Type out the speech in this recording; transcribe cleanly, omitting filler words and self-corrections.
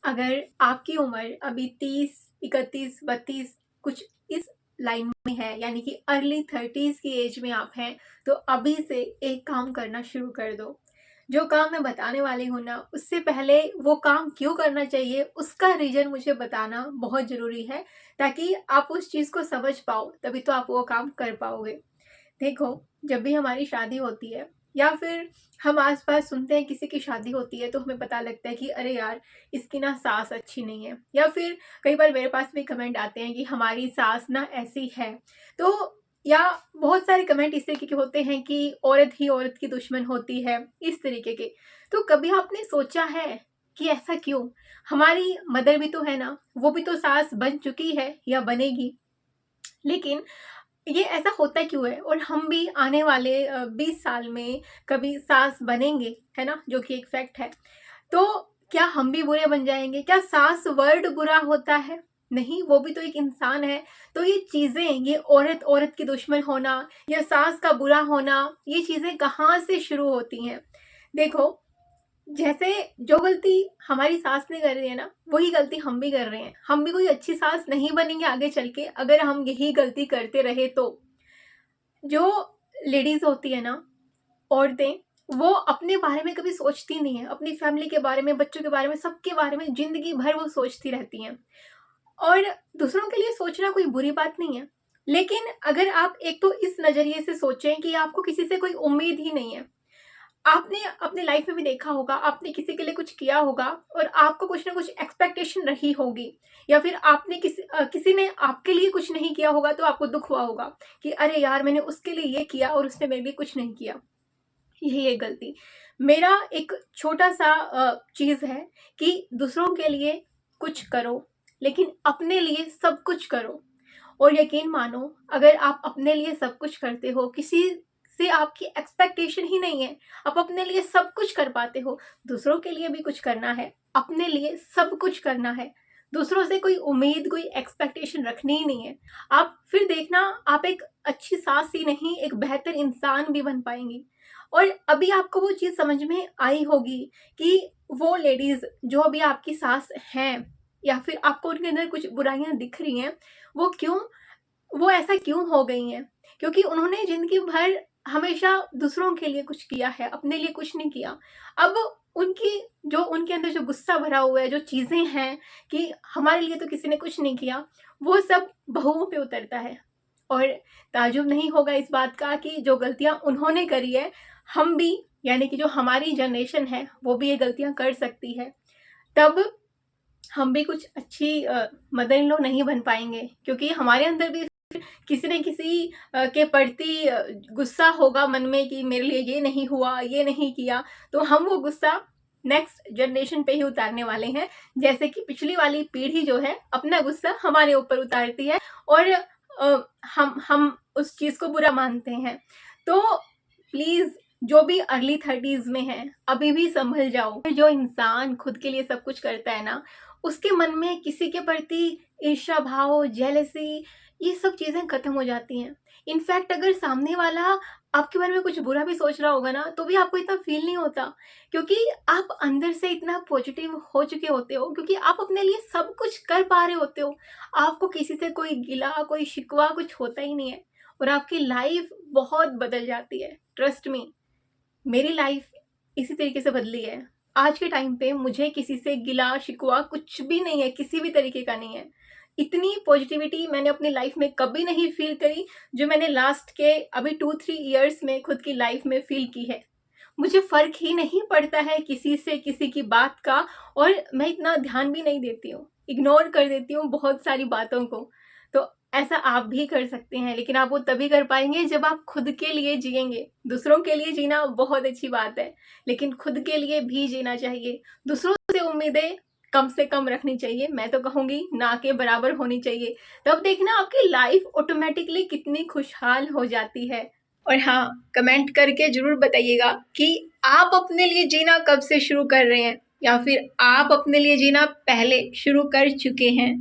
अगर आपकी उम्र अभी 30, 31, 32 कुछ इस लाइन में है, यानी कि अर्ली 30s की एज में आप हैं, तो अभी से एक काम करना शुरू कर दो। जो काम मैं बताने वाली हूँ ना, उससे पहले वो काम क्यों करना चाहिए उसका रीजन मुझे बताना बहुत ज़रूरी है, ताकि आप उस चीज़ को समझ पाओ, तभी तो आप वो काम कर पाओगे। देखो, जब भी हमारी शादी होती है या फिर हम आस-पास सुनते हैं किसी की शादी होती है, तो हमें पता लगता है कि अरे यार, इसकी ना सास अच्छी नहीं है, या फिर कई बार मेरे पास भी कमेंट आते हैं कि हमारी सास ना ऐसी है। तो या बहुत सारे कमेंट इस तरीके के होते हैं कि औरत ही औरत की दुश्मन होती है, इस तरीके के। तो कभी आपने सोचा है कि ऐसा क्यों? हमारी मदर भी तो है ना, वो भी तो सास बन चुकी है या बनेगी। लेकिन ये ऐसा होता क्यों है? और हम भी आने वाले 20 साल में कभी सास बनेंगे, है ना? जो कि एक फैक्ट है। तो क्या हम भी बुरे बन जाएंगे? क्या सास वर्ड बुरा होता है? नहीं, वो भी तो एक इंसान है। तो ये चीजें, ये औरत औरत की दुश्मन होना या सास का बुरा होना, ये चीजें कहाँ से शुरू होती हैं? देखो, जैसे जो गलती हमारी सास ने कर रही है ना, वही गलती हम भी कर रहे हैं। हम भी कोई अच्छी सास नहीं बनेंगे आगे चल के अगर हम यही गलती करते रहे तो। जो लेडीज होती है ना, औरतें, वो अपने बारे में कभी सोचती नहीं है, अपनी फैमिली के बारे में, बच्चों के बारे में, सबके बारे में जिंदगी भर वो सोचती रहती हैं। और दूसरों के लिए सोचना कोई बुरी बात नहीं है, लेकिन अगर आप एक तो इस नजरिए से सोचें कि आपको किसी से कोई उम्मीद ही नहीं है। आपने अपने लाइफ में भी देखा होगा, आपने किसी के लिए कुछ किया होगा और आपको कुछ ना कुछ एक्सपेक्टेशन रही होगी, या फिर आपने किसी ने आपके लिए कुछ नहीं किया होगा तो आपको दुख हुआ होगा कि अरे यार, मैंने उसके लिए ये किया और उसने मेरे लिए कुछ नहीं किया। यही एक गलती। मेरा एक छोटा सा चीज है कि दूसरों के लिए कुछ करो, लेकिन अपने लिए सब कुछ करो। और यकीन मानो, अगर आप अपने लिए सब कुछ करते हो, किसी से आपकी एक्सपेक्टेशन ही नहीं है, आप अपने लिए सब कुछ कर पाते हो, दूसरों के लिए भी कुछ करना है, अपने लिए सब कुछ करना है। दूसरों से कोई उम्मीद, कोई एक्सपेक्टेशन रखनी ही नहीं है। आप फिर देखना, आप एक अच्छी सास ही नहीं, एक बेहतर इंसान भी बन पाएंगी। और अभी आपको वो चीज समझ में आई होगी कि वो लेडीज जो अभी आपकी सास हैं, या फिर आपको उनके अंदर कुछ बुराइयां दिख रही हैं, वो क्यों, वो ऐसा क्यों हो गई हैं? क्योंकि उन्होंने जिंदगी भर हमेशा दूसरों के लिए कुछ किया है, अपने लिए कुछ नहीं किया। अब उनकी जो उनके अंदर जो गुस्सा भरा हुआ है, जो चीजें हैं कि हमारे लिए तो किसी ने कुछ नहीं किया, वो सब बहुओं पे उतरता है। और ताजुब नहीं होगा इस बात का कि जो गलतियां उन्होंने करी है, हम भी, यानी कि जो हमारी जनरेशन है, वो भी ये गलतियां कर सकती है। तब हम भी कुछ अच्छी मदर इन लॉ नहीं बन पाएंगे, क्योंकि हमारे अंदर भी किसी न किसी के प्रति गुस्सा होगा मन में कि मेरे लिए ये नहीं हुआ, ये नहीं किया। तो हम वो गुस्सा नेक्स्ट जनरेशन पे ही उतारने वाले हैं, जैसे कि पिछली वाली पीढ़ी जो है अपना गुस्सा हमारे ऊपर उतारती है, और हम उस चीज को बुरा मानते हैं। तो प्लीज, जो भी अर्ली 30s में है, अभी भी संभल जाओ। जो इंसान खुद के लिए सब कुछ करता है ना, उसके मन में किसी के प्रति ईर्ष्या भाव, जेलसी, ये सब चीजें खत्म हो जाती हैं। इनफैक्ट अगर सामने वाला आपके बारे में कुछ बुरा भी सोच रहा होगा ना, तो भी आपको इतना फील नहीं होता, क्योंकि आप अंदर से इतना पॉजिटिव हो चुके होते हो, क्योंकि आप अपने लिए सब कुछ कर पा रहे होते हो। आपको किसी से कोई गिला, कोई शिकवा कुछ होता ही नहीं है, और आपकी लाइफ बहुत बदल जाती है। ट्रस्ट मी, मेरी लाइफ इसी तरीके से बदली है। आज के टाइम पे मुझे किसी से गिला शिकवा कुछ भी नहीं है, किसी भी तरीके का नहीं है। इतनी पॉजिटिविटी मैंने अपनी लाइफ में कभी नहीं फील करी, जो मैंने लास्ट के अभी 2-3 इयर्स में खुद की लाइफ में फील की है। मुझे फर्क ही नहीं पड़ता है किसी से, किसी की बात का, और मैं इतना ध्यान भी नहीं देती हूँ, इग्नोर कर देती हूँ बहुत सारी बातों को। तो ऐसा आप भी कर सकते हैं, लेकिन आप वो तभी कर पाएंगे जब आप खुद के लिए जिएंगे। दूसरों के लिए जीना बहुत अच्छी बात है, लेकिन खुद के लिए भी जीना चाहिए। दूसरों से उम्मीदें कम से कम रखनी चाहिए, मैं तो कहूंगी ना के बराबर होनी चाहिए। तब देखना आपकी लाइफ ऑटोमेटिकली कितनी खुशहाल हो जाती है। और हाँ, कमेंट करके जरूर बताइएगा कि आप अपने लिए जीना कब से शुरू कर रहे हैं, या फिर आप अपने लिए जीना पहले शुरू कर चुके हैं।